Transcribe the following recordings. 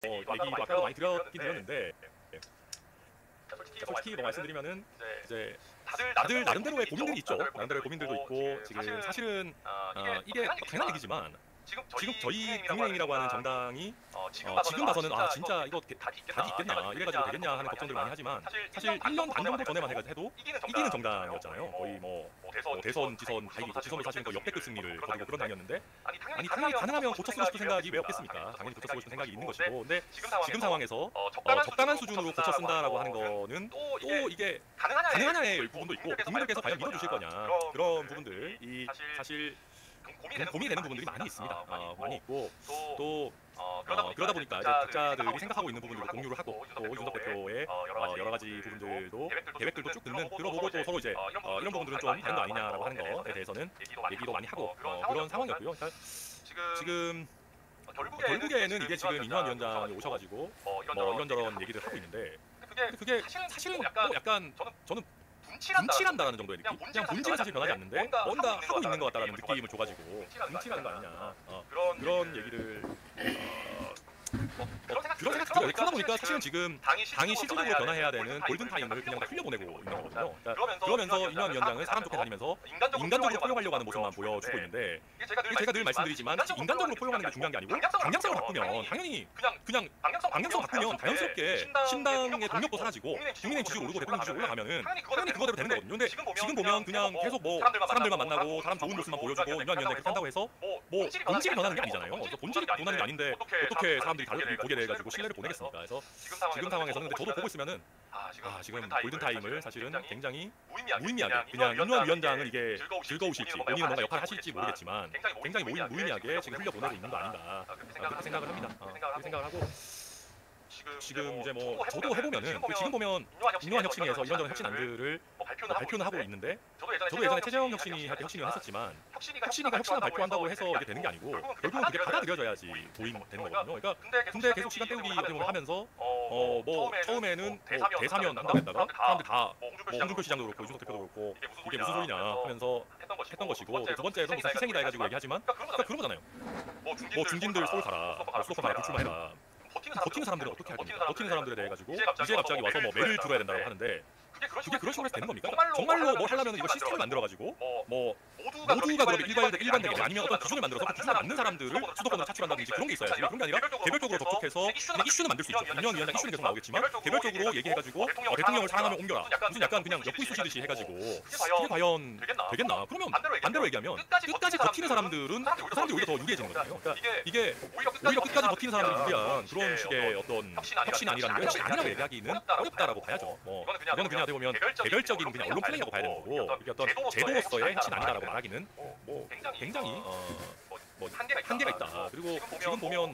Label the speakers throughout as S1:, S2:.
S1: 얘기도 아까도 많이 드렸긴 드렸는데 솔직히 뭐 말씀드리면은 이제 다들 나름대로의 고민들이 있죠. 나름대로의 고민들도 있고 지금 사실은 이게 당연한 얘기지만 지금 저희 국민의힘이라고 하는 정당이 지금 봐서는 진짜 이거 답이 있겠나 이래가지고 되겠냐 하는 걱정들 많이 하지만 사실 1년 반 정도 전에만 해도 이기는 정당이었잖아요. 거의 뭐 대선, 지선 다 이기고 지선도 사실은 거의 역대급 승리를 거두고 그런 당이었는데 아니 당연히 가능하면 고쳐 쓰고 싶은 생각이 왜 없겠습니까? 당연히 고쳐 쓰고 싶은 생각이 있는 것이고 근데 지금 상황에서 적당한 수준으로 고쳐 쓴다라고 하는 거는 또 이게 가능하냐의 부분도 있고 국민들께서 과연 믿어주실 거냐 그런 부분들이 사실 고민이 되는 부분들이 많이 있습니다. 많이 있고 또 그러다 보니까 이제 각자들이 생각하고 있는 부분들도 공유를 하고 또 이준석 대표의 여러 가지 부분들도 계획들도 쭉 듣는 들어보고 또 서로 이제 이런 부분들은 좀 다른 거 아니냐라고 하는 것에 대해서는 얘기도 많이 하고 그런 상황이었고요. 그러니까 지금 결국에는 이게 지금 이뇨한 위원장이 오셔가지고 이런저런 얘기를 하고 있는데 그게 사실은 또 약간 저는 분칠한다라는 정도의 느낌? 그냥 본질은 사실 변하지 않는데 뭔가 하고 있는 것 같다라는 느낌을 줘가지고 분칠하는 거 아니냐 그런 얘기를 그런 생각 들어요. 그러다 보니까 사실은 지금 당이 실질적으로 변화해야 되는 골든타임을 그냥 다 흘려보내고 있는 거거든요. 그러면서 이뇨한 위원장을 사람 좋게 다니면서 인간적으로 포용하려고 하는 모습만 보여주고 있는데 제가 늘 말씀드리지만 사실 인간적으로 포용하는 게 중요한 게 아니고 방향성을 바꾸면 당연히 그냥 방향성 바꾸면 자연스럽게 신당의 동력도 사라지고 국민의 지지율 오르고 대통령 지지율 올라가면은 당연히 그거대로 되는 거거든요. 근데 지금 보면 그냥 계속 뭐 사람들만 만나고 사람 좋은 모습만 보여주고 이뇨한 위원장이 그렇게 한다고 해서 뭐 본질이 변하는 게 아니잖아요. 그래서 본질이 변하는 게 아닌데 어떻게 사람들이 보게 돼가지고 신뢰를 보내겠습니까? 그래서 지금 상황에서는 근데 저도 보고 있으면은 지금 골든타임을 사실은 굉장히 무의미하게 그냥 이뇨한 위원장은 이게 즐거우실지 본인은 뭔가 역할을 하실지 모르겠지만 굉장히 무의미하게 지금 흘려보내고 있는 거 아닌가 그렇게 생각을 합니다. 그렇게 생각을 하고 지금 이제 뭐 저도 해보면은 지금 보면 이뇨한 혁신위에서 이런저런 혁신안들을 발표는 하고 있는데 저도 예전에 최재형 혁신위 할 때 혁신위를 했었지만 혁신위가 혁신안 발표한다고 해서 이게 되는 게 아니고 결국은 그게 받아들여져야지 되는 거거든요. 그러니까 근데 계속 시간 때우기 어떻게 보면 하면서 뭐 처음에는 대사면 한다고 했다가 사람들 다 홍준표 시장도 그렇고 이준석 대표도 그렇고 이게 무슨 소리냐 하면서 했던 것이고 두 번째는 무슨 희생이다 해가지고 얘기하지만 그러니까 그런 거잖아요. 뭐 중진들 서울 가라, 수도권 가라, 불출마해라. 버티는 사람들은 어떻게 할 겁니까? 버티는 사람들에 대해 가지고 이제 갑자기 와서 뭐 매를 들어야 된다고 하는데 그게 그런 식으로 해서 되는 겁니까? 정말로 뭘 하려면 이거 시스템을 만들어가지고 뭐 모두가 그렇게 일관되게 아니면 어떤 기준을 만들어서 그 기준에 맞는 사람들을 수도권으로 차출한다든지 그런 게 있어야지. 그런 게 아니라 개별적으로 접촉해서 그냥 이슈는 만들 수 있죠. 이년 위원장 이슈는 계속 나오겠지만 개별적으로 얘기해가지고 대통령을 사랑하면 옮겨라. 무슨 약간 그냥 엿구이 쑤시듯이 해가지고 그게 과연 되겠나? 그러면 반대로 얘기하면 끝까지 버티는 사람들은 그 사람들이 오히려 더 유리해지는 거잖아요. 그러니까 이게 오히려 끝까지 버티는 사람들이 유리한 그런 식의 어떤 혁신 아니라는 게 혁신 아니라고 얘기하기는 어렵다라고 봐야죠. 이거는 그냥 어떻게 보면 개별적인 그냥 언론 플레이라고 봐야 되는 거고 이게 어떤 제도로서의 혁신 아니다라고 말하기는 굉장히 뭐 한계가 있다. 그리고 지금 보면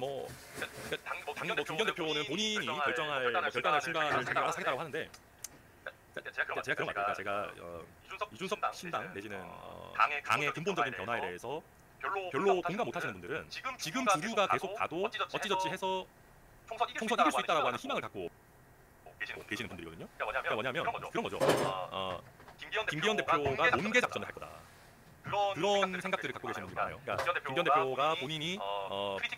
S1: 김기현 대표는 본인이 결단할 순간을 자기가 알아서 하겠다고 하는데 제가 그런 거 같아요. 제가 이준석 신당 내지는 당의 근본적인 변화에 대해서 별로 공감 못하시는 분들은 지금 주류가 계속 가도 어찌저찌 해서 총선 이길 수 있다라고 하는 희망을 갖고 계시는 분들이거든요. 그러니까 뭐냐면 그런 거죠. 김기현 대표가 논개 작전을 할 거다. 그런 생각들을 갖고 계시는 분이 많아요. 그러니까 김기현 대표가 본인이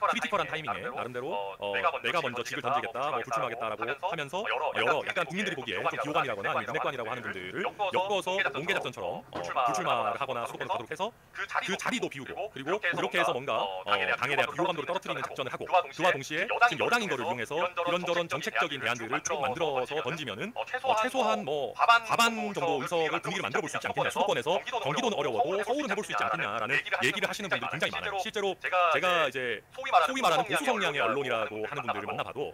S1: 크리티컬한 타이밍에 나름대로 내가 먼저 직을 던지겠다, 뭐 불출마하겠다라고 하면서 여러 약간 국민들이 보기에 좀 비호감이라거나 아니면 윤핵관이라고 하는 분들을 엮어서 논개 작전처럼 불출마를 하거나 수도권을 가도록 해서 그 자리도 비우고 그리고 그렇게 해서 뭔가 당에 대한 비호감도를 떨어뜨리는 작전을 하고 그와 동시에 지금 여당인 거를 이용해서 이런저런 정책적인 대안들을 쭉 만들어서 던지면은 최소한 뭐 과반 정도 의석을 분위기를 만들어 볼 수 있지 않겠냐. 수도권에서 경기도는 어려워도 서울은 해볼 수 있지 않겠냐라는 얘기를 하시는 분들이 굉장히 많아요. 실제로 제가 이제 소위 말하는 보수 성향의 언론이라고 하는 분들을 만나봐도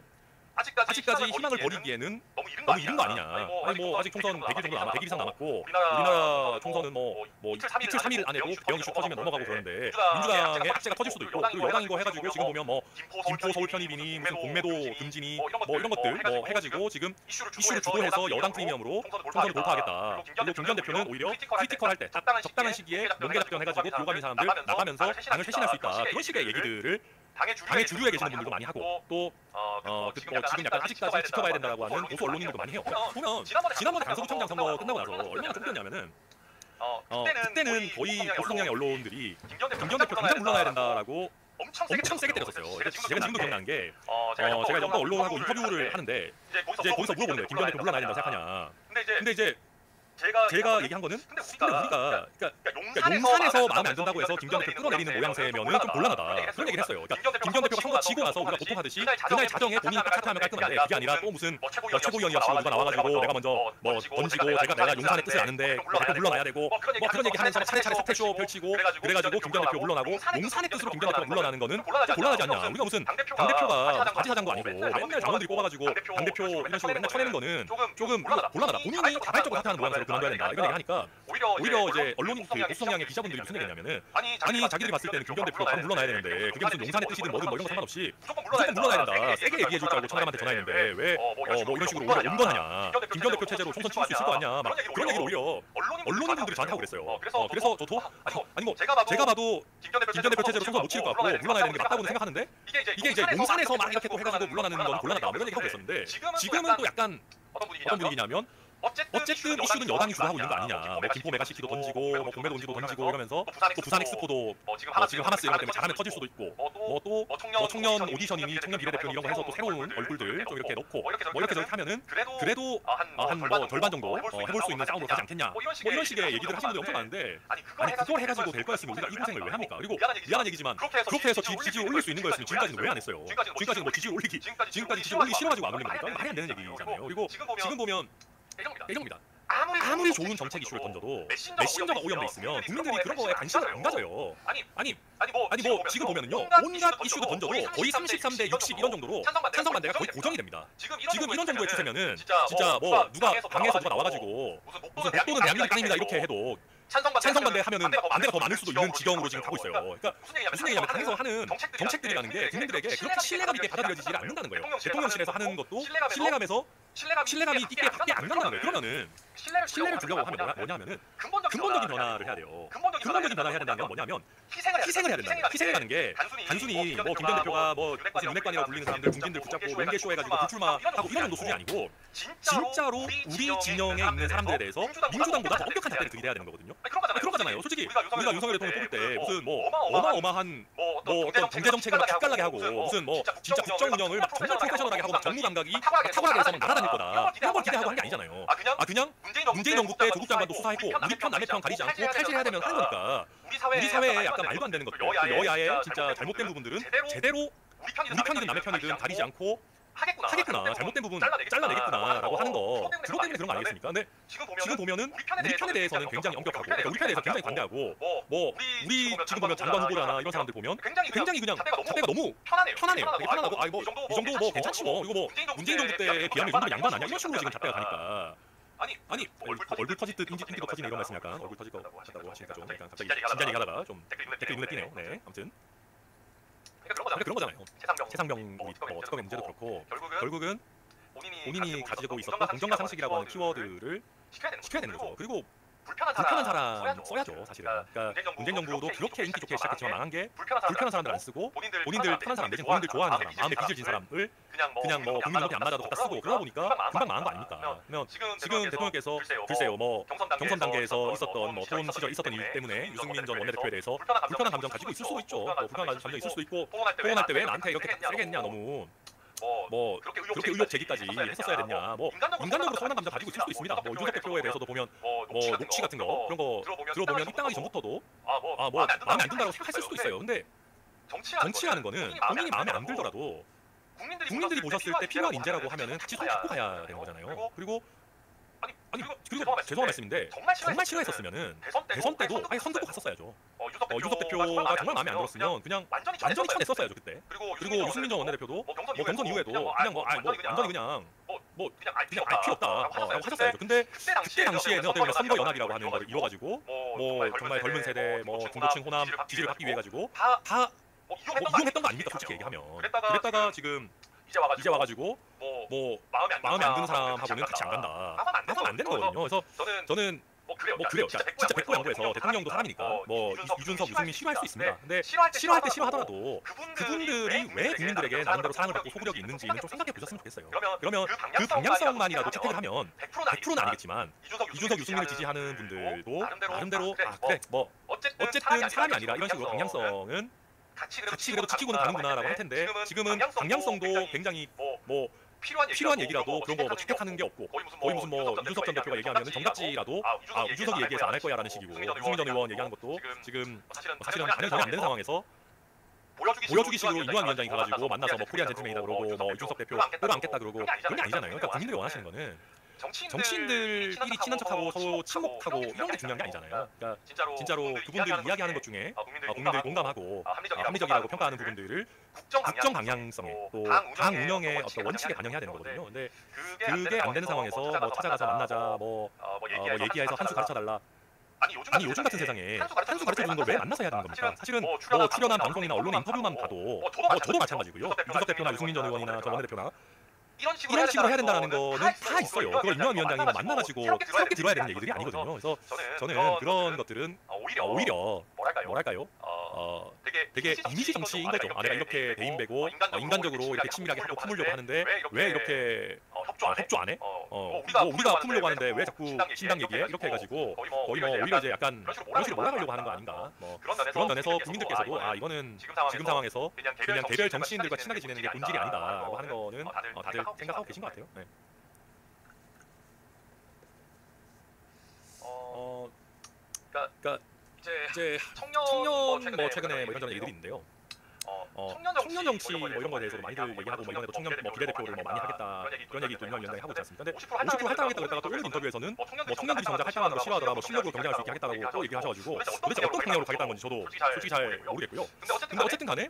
S1: 아직까지 희망을 버리기에는 너무 이른 거 아니냐. 아니 뭐 아직 총선 100일 정도 100일 이상 남았고 우리나라 총선은 뭐 이틀 3일 안에도 대형 이슈 터지면 넘어가고 그러는데 민주당의 악재가 터질 수도 있고 그리고 여당인 거 해가지고 지금 보면 뭐 김포 서울 편입이니 무슨 공매도 금지니 뭐 이런 것들 뭐 해가지고 지금 이슈를 주도해서 여당 프리미엄으로 총선을 돌파하겠다. 그리고 김기현 대표는 오히려 크리티컬할 때 적당한 시기에 논개 작전 해가지고 비호감인 사람들 나가면서 당을 쇄신할 수 있다. 그런 식의 얘기들을 당의 주류에 계시는 분들도 많이 하고 또 지금 약간 아직까지 지켜봐야 된다라고 하는 보수 언론인들도 많이 해요. 보면 지난번에 강서구청장 선거 끝나고 나서 얼마나 좀 웃겼냐면은 그때는 거의 보수 성향의 언론들이 김기현 대표 당장 물러나야 된다라고 엄청 세게 때렸었어요. 제가 지금도 기억나는 게 제가 어떤 언론하고 인터뷰를 하는데 이제 거기서 물어보는 거예요. 김기현 대표 물러나야 된다고 생각하냐. 근데 이제 제가 얘기한 거는 근데 우리가 그러니까 용산에서 마음에 안 든다고 해서 김기현 대표 끌어내리는 모양새면은 좀 곤란하다 그런 얘기를 했어요. 그러니까 김기현 대표가 선거 지고 나서 우리가 보통 하듯이 그날 자정에 본인이 딱 차트하면 깔끔한데 그게 아니라 또 무슨 최고위원이었고 누가 나와가지고 내가 먼저 던지고 내가 용산의 뜻을 아는데 대표 물러나야 되고 그런 얘기 하면서 차례차례 사퇴쇼 펼치고 그래가지고 김기현 대표 물러나고 용산의 뜻으로 김기현 대표가 물러나는 거는 곤란하지 않냐. 우리가 무슨 당대표가 바지사장도 아니고 맨날 당원들이 뽑아가지고 당대표 이런 식으로 맨날 쳐내는 거는 조금 곤란하다. 본인이 자발적으로 사퇴하는 모양새로 그만둬야 된다 이런 얘기 하니까 오히려 이제 언론인 그 보수 성향의 기자분들이 무슨 얘기냐면은 아니 자기들이 봤을 때는 김기현 대표가 바로 물러나야 되는데 그게 무슨 용산의 뜻이든 뭐든 뭐 이런 거 상관없이 무조건 물러나야 된다. 세게 얘기해 줄 줄 알고 청와대한테 전화했는데 왜 뭐 이런 식으로 오히려 온건하냐. 김기현 대표 체제로 총선 치를 수 있을 거 아니야. 막 그런 얘기를 오히려 언론인분들이 저한테 하고 그랬어요. 그래서 저도 아니 뭐 제가 봐도 김기현 대표 체제로 총선 못 치를 것 같고 물러나야 되는 게 맞다고는 생각하는데 이게 이제 용산에서 막 이렇게 또 해가지고 물러나는 건 곤란하다 뭐 이런 얘기 하고 있었는데 지금은 또 약간 어떤 분위기냐면 어쨌든 이슈는 여당이 주도하고 있는 거 아니냐. 뭐 김포 메가시티도 던지고 뭐 공매도 던지고 이러면서 또 부산 엑스포도 지금 하마스 이런 것 때문에 잘하면 터질 수도 있고 또 청년 오디션이니 청년 비례대표 이런 거 해서 또 새로운 얼굴들 좀 이렇게 넣고 뭐 이렇게 저렇게 하면은 그래도 한 뭐 절반 정도 해볼 수 있는 싸움으로 가지 않겠냐. 뭐 이런 식의 얘기들 하시는 분들이 엄청 많은데 아니 그걸 해가지고 될 거였으면 우리가 이 고생을 왜 합니까? 그리고 미안한 얘기지만 그렇게 해서 지지율 올릴 수 있는 거였으면 지금까지는 왜 안 했어요? 지금까지는 뭐 지지율 올리기 싫어가지고 안 올린 겁니까? 말이 안 되는 얘기잖아요. 그리고 지금 보면 예정입니다. 아무리 좋은 정책 이슈를 던져도 메신저가 오염돼 있으면 국민들이 그런 거에 관심을 안 가져요. 아니 뭐 지금 보면은요 온갖 이슈도 던져도 거의 33대 60 이런 정도로 찬성 반대가 거의 고정이 됩니다. 지금 이런 정도의 추세면은 진짜 뭐 누가 방에서 누가 나와가지고 무슨 독도는 대한민국 땅입니다 이렇게 해도 찬성 반대 하면은 반대가 더 많을 수도 있는 지경으로 지금 가고 있어요. 그러니까 무슨 얘기냐면 당에서 하는 정책들이라는 게 국민들에게 그렇게 신뢰감 있게 받아들여지지 않는다는 거예요. 대통령실에서 하는 것도 신뢰감이 있게 밖에 안 간다는 거예요. 그러면은 신뢰를 주려고 하면 뭐냐면은 근본적인 변화를 해야 돼요. 근본적인 변화를 해야 된다는 건 뭐냐면 희생을 해야 된다. 희생이라는 게 단순히 뭐 김기현 대표가 뭐 무슨 윤핵관이라고 불리는 사람들 중진들 붙잡고 맹개쇼 해가지고 불출마하고 이런 정도 수준이 아니고 진짜로 우리 진영에 있는 사람들에 대해서 민주당보다 더 엄격한 잣대를 들이대야 되는 거거든요. 그런 거잖아요. 솔직히 우리가 윤석열 대통령 뽑을 때 무슨 뭐 어마어마한 뭐 어떤 경제 정책을 막 기깔나게 하고 무슨 뭐 진짜 국정 운영을 막 정말 프로페셔널하게 하고 막 정무 감각이 탁월하게 해서 막 날아다닐 거다. 이런 걸 기대하고 한 게 아니잖아요. 그냥 문재인 정부 때 조국 장관도 수사했고 우리 편 남의 편 가리지 않고 칼질해야 되면 하는 거니까 우리 사회에 약간 말도 안 되는 것들 여야의 진짜 잘못된 부분들은 제대로 우리 편이든 남의 편이든 가리지 않고 하겠구나. 잘못된 부분 잘라내겠구나라고 하는 거 그것 때문에 그런 거 아니겠습니까? 근데 지금 보면은 우리 편에 대해서는 굉장히 엄격하고 그러니까 우리 편에 대해서 굉장히 관대하고 뭐 우리 지금 보면 장관 후보자나 이런 사람들 보면 굉장히 그냥 잣대가 너무 편하네요. 되게 편안하고 이 정도 뭐 괜찮지 뭐 이거 뭐 문재인 정부 때에 비하면 이 정도면 양반 아니야? 이런 식으로 지금 잣대가 가니까 아니 얼굴 터질 듯 인기도 터지네 이런 말씀 약간 얼굴 터질 것 같다고 하시니까 좀 약간 갑자기 진지한 얘기하다가 좀 댓글이 눈에 띄네요. 네 아무튼 그런 거잖아요. 최상병 특검의 문제도 그렇고 결국은 본인이 가지고 있었던 공정과 상식이라고 하는 키워드를 지켜야 되는 거죠. 그리고 불편한 사람 써야죠 사실은. 그러니까 문재인 정부도 그렇게 인기 좋게 시작했지만 망한 게 불편한 사람들 안 쓰고 본인들 편한 사람 대신 본인들 좋아하는 사람 마음에 빚을 진 사람을 그냥 뭐 국민한테 안 맞아도 갖다 쓰고 그러다 보니까 금방 망한 거 아닙니까? 그러면 지금 대통령께서 글쎄요 뭐 경선 단계에서 있었던 뭐 토론 시절 있었던 일 때문에 유승민 전 원내대표에 대해서 불편한 감정 가지고 있을 수도 있죠. 뭐 불편한 감정 있을 수도 있고 토론할 때 왜 나한테 이렇게 세게 했냐 너무 뭐 그렇게 의혹 제기까지 했었어야 됐냐. 뭐 인간적으로 서운한 감정 가지고 있을 수도 있습니다. 뭐 유석 대표에 대해서도 보면 뭐 녹취 같은 거 그런 거 들어보면 입당하기 전부터도 뭐 마음에 안 든다고 생각했을 수도 있어요. 근데 정치라는 거는 본인이 마음에 안 들더라도 국민들이 보셨을 때 필요한 인재라고 하면은 같이 손 잡고 가야 되는 거잖아요. 그리고 그리고 죄송한 말씀인데 정말 싫어했었으면은 대선 때도 아예 선 긋고 갔었어야죠. 유석 대표가 정말 마음에 안 들었으면 그냥 완전히 쳐냈었어야죠 그때. 그리고 유승민 전 원내대표도 뭐 경선 이후에도 그냥 완전히 그냥 필요 없다라고 하셨어야죠. 근데 그때 당시에는 어떻게 보면 선거 연합이라고 하는 걸 이뤄가지고 뭐 정말 젊은 세대 뭐 중도층 호남 지지를 받기 위해 가지고 다 이용했던 거 아닙니까 솔직히 얘기하면. 그랬다가 지금 이제 와가지고 뭐 마음에 안 드는 사람하고는 같이 안 간다. 하면 안 되는 거거든요. 그래서 저는 뭐 그래요. 진짜 백보 양보해서 대통령도 사람이니까 뭐 이준석, 유승민 싫어할 수 있습니다. 근데 싫어할 때 싫어하더라도 그분들이 왜 국민들에게 나름대로 사랑을 받고 소구력이 있는지는 좀 생각해 보셨으면 좋겠어요. 그러면 그 방향성만이라도 채택을 하면 100%는 아니겠지만 이준석, 유승민을 지지하는 분들도 나름대로 그래 뭐 어쨌든 사람이 아니라 이런 식으로 방향성은 같이 그래도 지키고는 가는구나라고 할 텐데 지금은 방향성도 굉장히 뭐 필요한 얘기라도 그런 거 뭐 채택하는 게 없고 거의 무슨 뭐 이준석 전 대표가 얘기하면 정답지라도 이준석이 얘기해서 안 할 거야라는 식이고 유승민 전 의원 얘기하는 것도 지금 사실은 전혀 안 되는 상황에서 보여주기 식으로 이완 위원장이 가가지고 만나서 뭐 코리안 젠틀맨이다 그러고 뭐 이준석 대표 꼴 안겠다 그러고 그런 게 아니잖아요. 그러니까 국민들이 원하시는 거는 정치인들끼리 친한 척하고 서로 친목하고 이런 게 중요한 게 아니잖아요. 그러니까 진짜로 그분들이 이야기하는 것 중에 국민들이 공감하고 합리적이라고 평가하는 부분들을 국정 방향성에 또 당 운영의 어떤 원칙에 반영해야 되는 거거든요. 근데 그게 안 되는 상황에서 뭐 찾아가서 만나자 뭐 얘기해서 한 수 가르쳐달라. 아니 요즘 같은 세상에 한 수 가르쳐주는 걸 왜 만나서 해야 되는 겁니까? 사실은 뭐 출연한 방송이나 언론 인터뷰만 봐도 저도 마찬가지고요. 이준석 대표나 유승민 전 의원이나 전 원내대표나 이런 식으로 해야 된다는 거는 다 있어요. 그걸 이완 위원장이 만나가지고 새롭게 들어야 되는 얘기들이 아니거든요. 그래서 저는 그런 것들은 오히려 뭐랄까요? 되게 이미지 정치인 거죠. 내가 이렇게 대인배고 인간적으로 이렇게 친밀하게 하고 품으려고 하는데 왜 이렇게 협조 안 해? 우리가 품으려고 하는데 왜 자꾸 신당 얘기해? 이렇게 해가지고 거의 뭐 오히려 이제 약간 그런 식으로 몰아가려고 하는 거 아닌가? 뭐 그런 면에서 국민들께서도 이거는 지금 상황에서 그냥 개별 정치인들과 친하게 지내는 게 본질이 아니다라고 하는 거는 다들 생각하고 계신 것 같아요. 네. 그러니까 이제 청년 뭐 최근에 뭐 이런저런 얘기들이 있는데요. 청년 정치 뭐 이런 거에 대해서도 많이들 얘기하고 뭐 이번에도 청년 뭐 비례대표를 뭐 많이 하겠다 그런 얘기 또 이완 위원장이 하고 있지 않습니까? 근데 50% 할당하겠다고 했다가 또 오늘 인터뷰에서는 뭐 청년들이 정작 할당하는 거 싫어하더라, 뭐 실력으로 경쟁할 수 있게 하겠다고 또 얘기하셔가지고 도대체 어떤 방향으로 가겠다는 건지 저도 솔직히 잘 모르겠고요. 근데 어쨌든 간에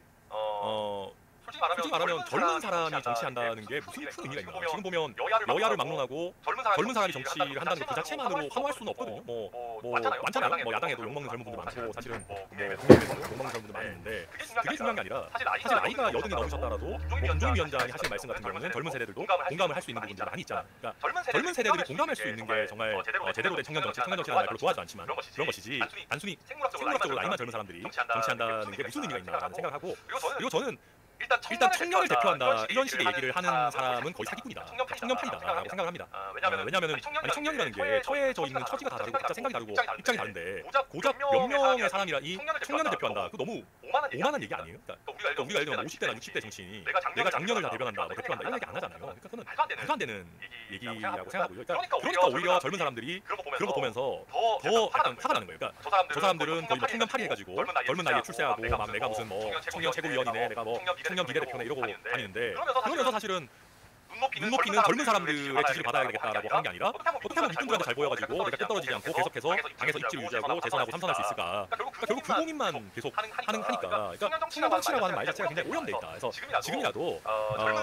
S1: 솔직히 말하면 젊은 사람이 정치한다는 게 무슨 큰 의미가 있나? 지금 보면 여야를 막론하고 젊은 사람이 정치를 한다는 그 자체만으로 환호할 수는 없거든요. 뭐 많잖아요. 뭐 야당에도 욕먹는 젊은 분들 많고 사실은 뭐 국민의힘에도 욕먹는 젊은 분들 많이 있는데 그게 중요한 게 아니라 사실 나이가 여든이 넘으셨더라도 뭐 김종인 위원장이 하시는 말씀 같은 경우는 젊은 세대들도 공감을 할 수 있는 부분들이 많이 있잖아요. 그러니까 젊은 세대들이 공감할 수 있는 게 정말 제대로 된 청년정치라는 말 별로 좋아하지 않지만 그런 것이지 단순히 생물학적으로 나이만 젊은 사람들이 정치한다는 게 무슨 의미가 있나라는 생각을 하고 그리고 저는 일단 청년을 대표한다 이런 식의 얘기를 하는 사람은 거의 사기꾼이다, 청년판이다라고 생각을 합니다. 왜냐하면 청년이라는 게 처해져 있는 처지가 다 다르고 각자 생각이 다르고 입장이 다른데 고작 몇 명의 사람이라 이 청년을 대표한다. 그거 너무 오만한 얘기 아니에요? 그러니까 우리가 예를 들면 50대나 60대 정치인이 내가 작년을 다 대변한다, 뭐 대표한다 이런 얘기 안 하잖아요. 그러니까 그거는 말도 안 되는 얘기라고 생각하고요. 그러니까 오히려 젊은 사람들이 그런 거 보면서 더 약간 화가 나는 거예요. 그러니까 저 사람들은 거의 뭐 청년팔이 해가지고 젊은 나이에 출세하고 막 내가 무슨 뭐 청년 최고위원이네, 내가 뭐 청년 비례대표네 이러고 다니는데 그러면서 사실은 눈높이는 젊은 사람들의 지지를 받아야 되겠다라고 하는 게 아니라 어떻게 하면 이분들한테 잘 보여가지고 내가 떨어지지 않고 계속해서 당에서 입지를 유지하고 재선하고 삼선할 수 있을까? 그러니까 결국 그 고민만 계속 하니까 그러니까 청년 정치라고 하는 말 자체가 굉장히 오염돼 있다. 그래서 지금이라도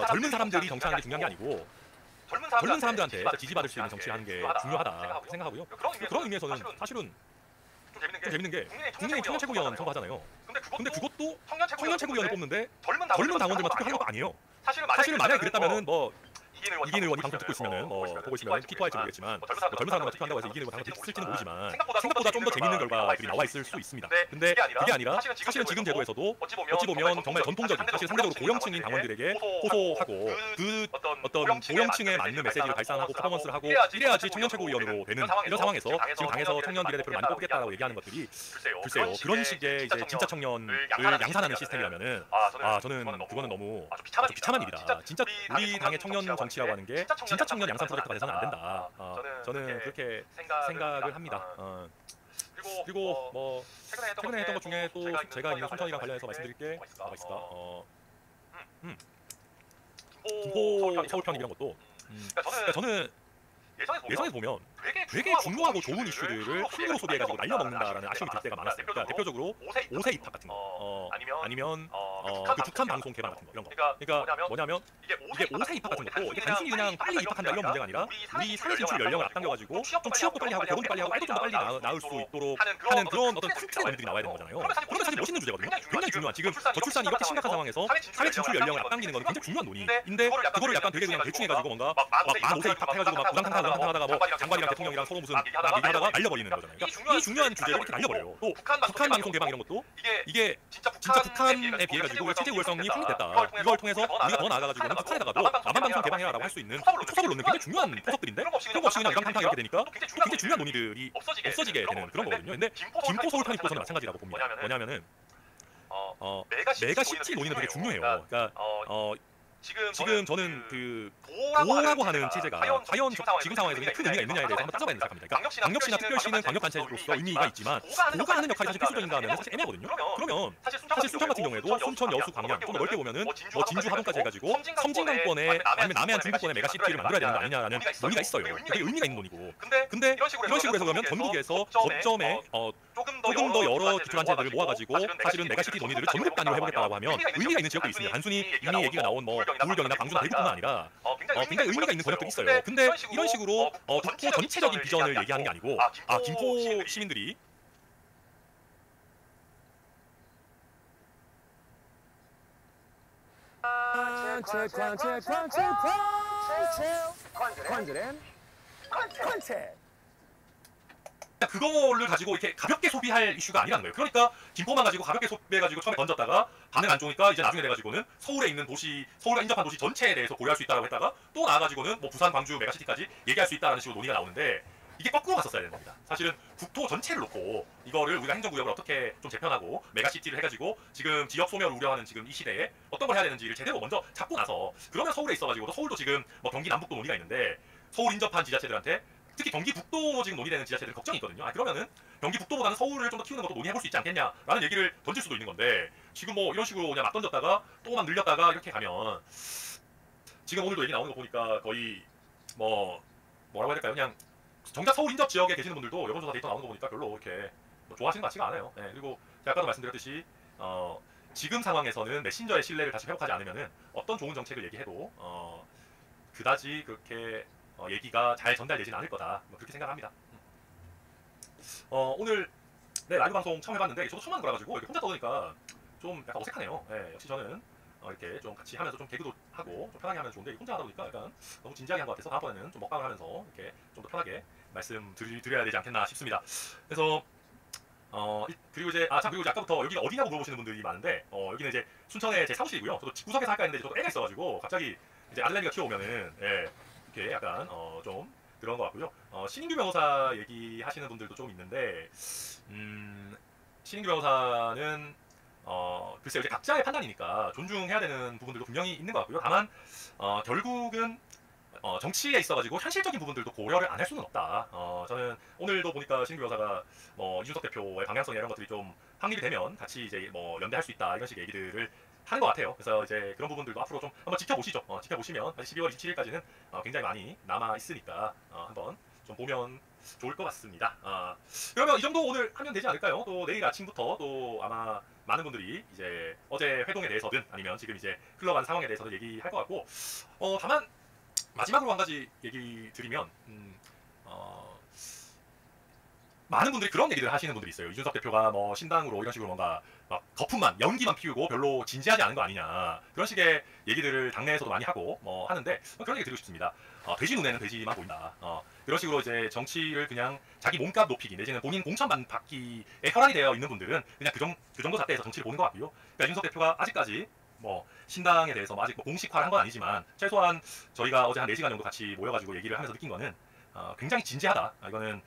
S1: 젊은 사람들이 정치하는 게 중요한 게 아니고 젊은 사람들한테 지지받을 수 있는 정치를 하는 게 중요하다 생각하고요. 그런 의미에서는 사실은 좀 재밌는 게 국민의힘 청년 최고위원 선거하잖아요. 근데 그것도 청년 최고위원을 뽑는데 젊은 당원들만 투표하는 거 아니에요. 사실은 만약에 그랬다면은 뭐 이기인 의원이 방송 듣고 있으면은 뭐 보고 있으면 키토할지 모르겠지만 젊은 사람들만 투표한다고 해서 이기인 의원 방송 듣을지는 모르지만 생각보다 좀 더 재밌는 결과들이 나와 있을 수 있습니다. 근데 그게 아니라 사실은 지금 제도에서도 어찌 보면 정말 전통적인 사실 상대적으로 고령층인 당원들에게 호소하고 그 어떤 고령층에 맞는 메시지를 발산하고 퍼포먼스를 하고 이래야지 청년 최고위원으로 되는 이런 상황에서 지금 당에서 청년 비례대표를 많이 뽑겠다라고 얘기하는 것들이 글쎄요 그런 식의 이제 진짜 청년을 양산하는 시스템이라면 저는 그거는 너무 아주 비참한 일이다. 진짜 우리 당의 청년 정치라고 하는 게 진짜 청년 양산 프로젝트가 돼서는 안 된다. 저는 그렇게 생각을 합니다. 그리고 뭐 최근에 했던 것 중에 또 제가 있는 순천이랑 관련해서 말씀드릴 게 뭐가 있을까? 김포 서울편 이런 것도 그러니까 저는 예전에 보면 되게 중요하고 좋은 이슈들을 함부로 소비해가지고 날려먹는다라는 아쉬움이 들 때가 많았어요. 그러니까 대표적으로 5세 입학 같은 거, 아니면 그 북한 방송 개방 같은 거 이런 거. 그러니까 뭐냐면 이게 5세 입학 같은 것도 이게 단순히 그냥 빨리 입학한다 이런 문제가 아니라 우리 사회 진출 연령을 앞당겨가지고 좀 취업도 빨리 하고 결혼도 빨리 하고 애도 좀 더 빨리 낳을 수 있도록 하는 그런 어떤 큰 틀의 논의들이 나와야 되는 거잖아요. 그러면 사실 멋있는 주제거든요. 굉장히 중요한 지금 저출산이 이렇게 심각한 상황에서 사회 진출 연령을 앞당기는 건 굉장히 중요한 논의인데 그거를 약간 되게 그냥 대충 해가지고 뭔가 막 5세 입학해가지고 막 우당탕탕하다가 뭐 장관이랑 대통령이랑 서로 무슨 막 얘기하다가 날려버리는 거잖아요. 그러니까 이 중요한 주제를 이렇게 날려버려요. 또 북한 방송 개방 이런 것도 이게 진짜 북한에 비해 가지고 실제 우월성이 확립됐다. 이걸 통해서 우리가 더 나아가가지고 북한에다가도 남한 방송 개방해라라고 할 수 있는 초석을 놓는 굉장히 중요한 포석들인데 그런 거 없이 그냥 우당탕탕 이렇게 되니까 또 굉장히 중요한 논의들이 없어지게 되는 그런 거거든요. 근데 김포 서울편 입고서는 마찬가지라고 봅니다. 뭐냐면은 메가 시티 논의는 되게 중요해요. 그러니까 지금 저는 그 도라고 하는 체제가 과연 지금 상황에서 큰 의미가 있느냐에 대해서 한번 따져봐야 된다고 생각합니다. 그러니까 광역시나 특별시는 광역단체로서 의미가 있지만 도가 하는 역할이 사실 필수적인가 하면 사실 애매하거든요. 그러면 사실 순천 같은 경우에도 순천, 여수, 광양 좀 더 넓게 보면은 뭐 진주, 하동까지 해가지고 섬진강권에 아니면 남해안 중부권에 메가시티를 만들어야 되는 거 아니냐라는 논의가 있어요. 되게 의미가 있는 논의고. 근데 이런 식으로 해서 그러면 전국에서 거점에 조금 더 여러 기초단체들을 모아가지고 사실은 메가시티 논의들을 전국 단위로 해보겠다고 하면 의미가 있는 지역도 있습니다. 단순히 이미 얘기가 나온 뭐 부울경이나 광주나 대구뿐만 아니라 굉장히 의미가 있는 권역도 있어요. 근데 이런 식으로 국토 전체적인 비전을 얘기하는 게 아니고 김포 시민들이 그거를 가지고 이렇게 가볍게 소비할 이슈가 아니라는 거예요. 그러니까 김포만 가지고 가볍게 소비해가지고 처음에 던졌다가 반응 안 좋으니까 이제 나중에 돼가지고는 서울에 있는 도시, 서울과 인접한 도시 전체에 대해서 고려할 수 있다고 했다가 또 나아가지고는 뭐 부산, 광주, 메가시티까지 얘기할 수 있다라는 식으로 논의가 나오는데 이게 거꾸로 갔었어야 되는 겁니다. 사실은 국토 전체를 놓고 이거를 우리가 행정구역을 어떻게 좀 재편하고 메가시티를 해가지고 지금 지역 소멸을 우려하는 지금 이 시대에 어떤 걸 해야 되는지를 제대로 먼저 잡고 나서 그러면 서울에 있어가지고도 서울도 지금 뭐 경기 남북도 논의가 있는데 서울 인접한 지자체들한테 특히 경기 북도 지금 논의되는 지자체들은 걱정이 있거든요. 그러면은 경기 북도보다는 서울을 좀 더 키우는 것도 논의해볼 수 있지 않겠냐라는 얘기를 던질 수도 있는 건데 지금 뭐 이런 식으로 그냥 막 던졌다가 또 막 늘렸다가 이렇게 가면 지금 오늘도 얘기 나오는 거 보니까 거의 뭐라고 해야 될까요? 그냥 정작 서울 인접 지역에 계시는 분들도 여론조사 데이터 나오는 거 보니까 별로 이렇게 뭐 좋아하시는 것 같지가 않아요. 그리고 제가 아까도 말씀드렸듯이 지금 상황에서는 메신저의 신뢰를 다시 회복하지 않으면은 어떤 좋은 정책을 얘기해도 그다지 그렇게 얘기가 잘 전달되지는 않을 거다. 뭐 그렇게 생각합니다. 오늘 라이브 방송 처음 해봤는데 저도 처음 하는 거라 가지고 이렇게 혼자 떠드니까 좀 약간 어색하네요. 역시 저는 이렇게 좀 같이 하면서 좀 개그도 하고 좀 편하게 하면 좋은데 혼자 하다 보니까 약간 너무 진지하게 한 것 같아서 다음번에는 좀 먹방을 하면서 이렇게 좀 더 편하게 말씀드려야 되지 않겠나 싶습니다. 그래서 그리고 이제 그리고 이제 아까부터 여기가 어디냐고 물어보시는 분들이 많은데 여기는 이제 순천의 제 사무실이고요. 저도 집구석에서 할까 했는데 저도 애가 있어가지고 갑자기 이제 아들내미가 키워오면은 이렇게 약간 좀 그런 것 같고요. 신인규 변호사 얘기하시는 분들도 좀 있는데 신인규 변호사는 글쎄요, 이제 각자의 판단이니까 존중해야 되는 부분들도 분명히 있는 것 같고요. 다만 결국은 정치에 있어가지고 현실적인 부분들도 고려를 안 할 수는 없다. 저는 오늘도 보니까 신인규 변호사가 이준석 대표의 방향성 이런 것들이 좀 확립이 되면 같이 이제 연대할 수 있다 이런 식의 얘기들을 하는 것 같아요. 그래서 이제 그런 부분들도 앞으로 좀 한번 지켜보시죠. 지켜보시면 12월 27일까지는 굉장히 많이 남아 있으니까 한번 좀 보면 좋을 것 같습니다. 그러면 이 정도 오늘 하면 되지 않을까요? 또 내일 아침부터 또 아마 많은 분들이 이제 어제 회동에 대해서든 아니면 지금 이제 흘러간 상황에 대해서도 얘기할 것 같고 다만 마지막으로 한 가지 얘기 드리면 많은 분들이 그런 얘기를 하시는 분들이 있어요. 이준석 대표가 신당으로 이런 식으로 뭔가 막 거품만 연기만 피우고 별로 진지하지 않은 거 아니냐 그런 식의 얘기들을 당내에서도 많이 하고 하는데 그런 얘기 드리고 싶습니다. 돼지 눈에는 돼지만 보인다. 그런 식으로 이제 정치를 그냥 자기 몸값 높이기 내지는 본인 공천만 받기에 혈안이 되어 있는 분들은 그냥 그 정도 잣대에서 정치를 보는 것 같고요. 그러니까 이준석 대표가 아직까지 신당에 대해서 아직 공식화를 한 건 아니지만 최소한 저희가 어제 한 4시간 정도 같이 모여가지고 얘기를 하면서 느낀 거는 굉장히 진지하다. 이거는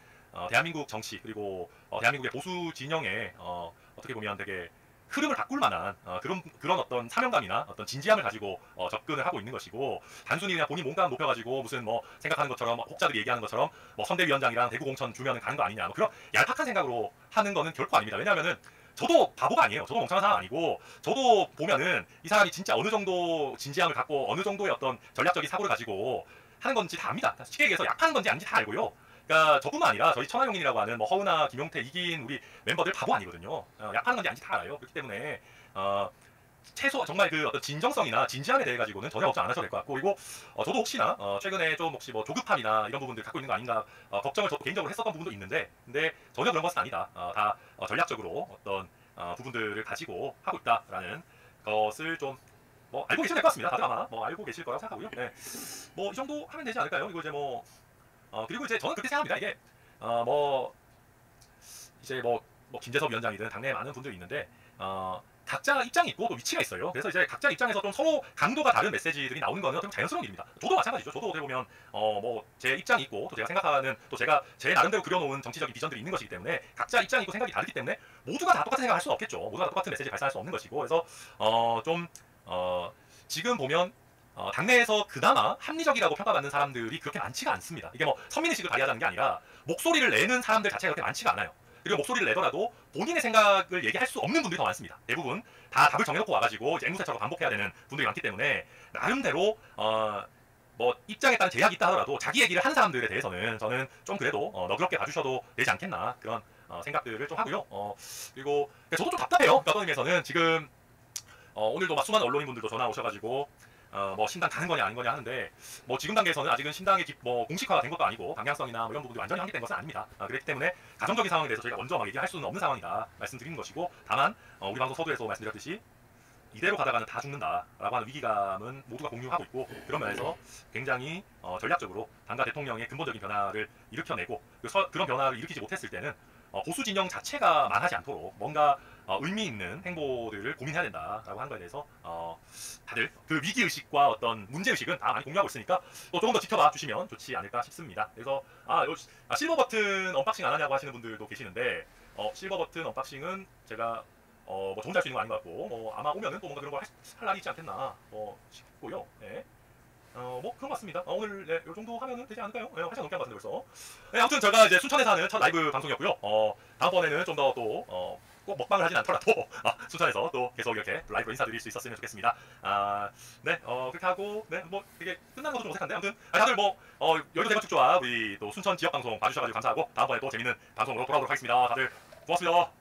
S1: 대한민국 정치 그리고 대한민국의 보수 진영의 어떻게 보면 되게 흐름을 바꿀 만한 그런 어떤 사명감이나 어떤 진지함을 가지고 접근을 하고 있는 것이고 단순히 그냥 본인 몸값 높여가지고 무슨 생각하는 것처럼 혹자들이 얘기하는 것처럼 선대위원장이랑 대구공천 주면은 가는 거 아니냐 그런 얄팍한 생각으로 하는 거는 결코 아닙니다. 왜냐하면은 저도 바보가 아니에요. 저도 멍청한 사람 아니고 저도 보면은 이 사람이 진짜 어느 정도 진지함을 갖고 어느 정도의 어떤 전략적인 사고를 가지고 하는 건지 다 압니다. 쉽게 얘기해서 약한 건지 아닌지 다 알고요. 그러니까 저뿐만 아니라 저희 천하용인이라고 하는 허은아, 김용태, 이긴 우리 멤버들 바보 아니거든요. 약하는 건지 아닌지 다 알아요. 그렇기 때문에 최소 정말 그 어떤 진정성이나 진지함에 대해 가지고는 전혀 걱정 안 하셔도 될 것 같고 그리고 저도 혹시나 최근에 좀 혹시 조급함이나 이런 부분들 갖고 있는 거 아닌가 걱정을 저도 개인적으로 했었던 부분도 있는데 근데 전혀 그런 것은 아니다. 다 전략적으로 어떤 부분들을 가지고 하고 있다라는 것을 좀 알고 계시면 될 것 같습니다. 다들 아마 알고 계실 거라고 생각하고요. 네. 이 정도 하면 되지 않을까요? 그리고 이제 그리고 이제 저는 그렇게 생각합니다. 이게 이제 김재섭 위원장이든 당내에 많은 분들이 있는데 각자 입장이 있고 또 위치가 있어요. 그래서 이제 각자 입장에서 좀 서로 강도가 다른 메시지들이 나오는 거는 좀 자연스러운 일입니다. 저도 마찬가지죠. 저도 어떻게 보면 뭐 제 입장이 있고 또 제가 생각하는 또 제가 제 나름대로 그려놓은 정치적인 비전들이 있는 것이기 때문에 각자 입장이 있고 생각이 다르기 때문에 모두가 다 똑같은 생각을 할 수는 없겠죠. 모두가 다 똑같은 메시지를 발산할 수 없는 것이고 그래서 지금 보면 당내에서 그나마 합리적이라고 평가받는 사람들이 그렇게 많지가 않습니다. 이게 뭐 선민의식을 발휘하자는 게 아니라 목소리를 내는 사람들 자체가 그렇게 많지가 않아요. 그리고 목소리를 내더라도 본인의 생각을 얘기할 수 없는 분들이 더 많습니다. 대부분 다 답을 정해놓고 와가지고 이제 앵무새처럼 반복해야 되는 분들이 많기 때문에 나름대로 뭐 입장에 따른 제약이 있다 하더라도 자기 얘기를 하는 사람들에 대해서는 저는 좀 그래도 너그럽게 봐주셔도 되지 않겠나 그런 생각들을 좀 하고요. 그리고 저도 좀 답답해요. 어떤 의미에서는 지금 오늘도 막 수많은 언론인분들도 전화 오셔가지고 뭐 신당 가는 거냐 아닌 거냐 하는데 뭐 지금 단계에서는 아직은 신당이 뭐 공식화가 된 것도 아니고 방향성이나 뭐 이런 부분들이 완전히 확립된 것은 아닙니다. 그렇기 때문에 가정적인 상황에 대해서 저희가 먼저 막 얘기할 수는 없는 상황이다 말씀드리는 것이고 다만 우리 방송 서두에서 말씀드렸듯이 이대로 가다가는 다 죽는다라고 하는 위기감은 모두가 공유하고 있고 그런 면에서 굉장히 전략적으로 당과 대통령의 근본적인 변화를 일으켜내고 그런 변화를 일으키지 못했을 때는 보수 진영 자체가 망하지 않도록 뭔가 의미 있는 행보들을 고민해야 된다라고 하는 거에 대해서 다들 그 위기 의식과 어떤 문제 의식은 다 많이 공유하고 있으니까 또 조금 더 지켜봐 주시면 좋지 않을까 싶습니다. 그래서 실버 버튼 언박싱 안 하냐고 하시는 분들도 계시는데 실버 버튼 언박싱은 제가 뭐 저 혼자 할 수 있는 거 아닌 것 같고 뭐 아마 오면은 또 뭔가 그런 걸 할 날이 있지 않겠나 싶고요. 네. 뭐 그런 것 같습니다. 오늘 네, 요 정도 하면은 되지 않을까요? 네, 1시간 넘게 한 것 같은데 벌써. 네, 아무튼 제가 이제 순천에서 하는 첫 라이브 방송이었고요. 다음번에는 좀 더 또 꼭 먹방을 하진 않더라도 순천에서 또 계속 이렇게 라이브로 인사드릴 수 있었으면 좋겠습니다. 네, 그렇게 하고 네, 뭐 이게 끝난 것도 좀 어색한데 아무튼 다들 뭐 여의도 대건축조합 우리 또 순천 지역 방송 봐주셔가지고 감사하고 다음번에 또 재밌는 방송으로 돌아오도록 하겠습니다. 다들 고맙습니다.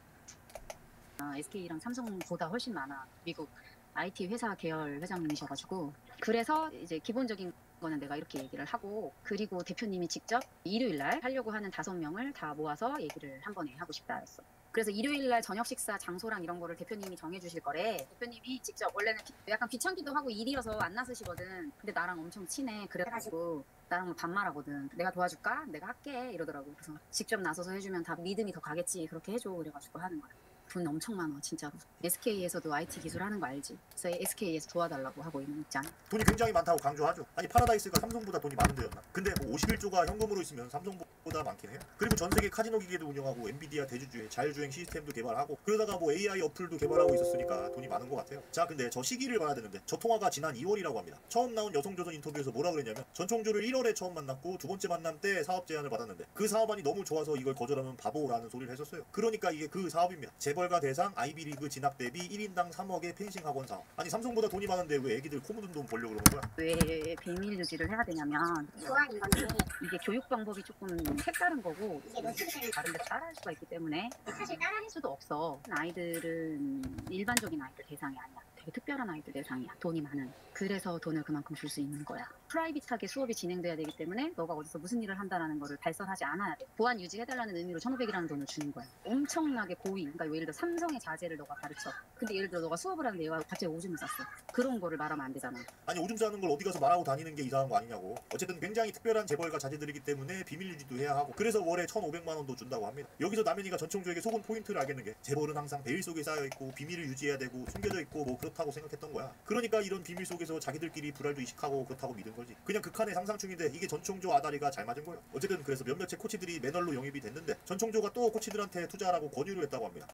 S2: SK랑 삼성보다 훨씬 많아. 미국 IT 회사 계열 회장님이셔가지고 그래서 이제 기본적인 거는 내가 이렇게 얘기를 하고 그리고 대표님이 직접 일요일날 하려고 하는 5명을 다 모아서 얘기를 한 번에 하고 싶다 했어. 그래서 일요일날 저녁 식사 장소랑 이런 거를 대표님이 정해주실 거래. 대표님이 직접 원래는 약간 귀찮기도 하고 일이어서 안 나서시거든. 근데 나랑 엄청 친해. 그래가지고 나랑 반말하거든. 내가 도와줄까? 내가 할게 이러더라고. 그래서 직접 나서서 해주면 다 믿음이 더 가겠지. 그렇게 해줘. 그래가지고 하는 거야. 돈 엄청 많아 진짜로. SK에서도 IT 기술 하는 거 알지? 그래서 SK에서 도와달라고 하고 있는 입장.
S3: 돈이 굉장히 많다고 강조하죠. 아니 파라다이스가 삼성보다 돈이 많은 데였나? 근데 뭐 51조가 현금으로 있으면 삼성보다 많긴 해요. 그리고 전 세계 카지노 기계도 운영하고 엔비디아 대주주의 자율주행 시스템도 개발하고 그러다가 뭐 AI 어플도 개발하고 있었으니까 돈이 많은 것 같아요. 자 근데 저 시기를 봐야 되는데 저 통화가 지난 2월이라고 합니다. 처음 나온 여성조선 인터뷰에서 뭐라 그랬냐면 전총조를 1월에 처음 만났고 두 번째 만남 때 사업 제안을 받았는데 그 사업안이 너무 좋아서 이걸 거절하면 바보라는 소리를 했었어요. 그러니까 이게 그 사업입니다. 재벌가 대상 아이비리그 진학 대비 1인당 3억의 펜싱 학원 사업. 아니 삼성보다 돈이 많은데 왜 애기들 코 묻은 돈 벌려고 그러는 거야?
S2: 왜 비밀 유지를 해야 되냐면
S4: 좋아하는 건데
S2: 이게 교육 방법이 조금 색다른 거고
S4: 이게 노출을
S2: 다른데 따라할 수가 있기 때문에
S4: 사실 따라할
S2: 수도 없어. 아이들은 일반적인 아이들 대상이 아니야. 되게 특별한 아이들 대상이야. 돈이 많은. 그래서 돈을 그만큼 줄 수 있는 거야. 프라이빗하게 수업이 진행돼야 되기 때문에 너가 어디서 무슨 일을 한다는 거를 발설하지 않아야 돼. 보안 유지해달라는 의미로 1,500이라는 돈을 주는 거야. 엄청나게 고위. 그러니까 예를 들어 삼성의 자재를 너가 가르쳐. 근데 예를 들어 너가 수업을 하는데 얘가 갑자기 오줌을 쌌어. 그런 거를 말하면 안 되잖아.
S3: 아니 오줌 싸는 걸 어디 가서 말하고 다니는 게 이상한 거 아니냐고. 어쨌든 굉장히 특별한 재벌가 자제들이기 때문에 비밀 유지도 해야 하고 그래서 월에 1,500만 원도 준다고 합니다. 여기서 남현이가 전총조에게 속은 포인트를 알겠는 게 재벌은 항상 베일 속에 쌓여있고 비밀을 유지해야 되고 숨겨져 있고 뭐 그렇다고 생각했던 거야. 그러니까 이런 비밀 속에서 자기들끼리 불알도 이식하고 그렇다고 믿은 거지. 그냥 극한의 상상충인데 이게 전총조 아다리가 잘 맞은 거예요. 어쨌든 그래서 몇몇의 코치들이 매널로 영입이 됐는데 전총조가 또 코치들한테 투자하라고 권유를 했다고 합니다.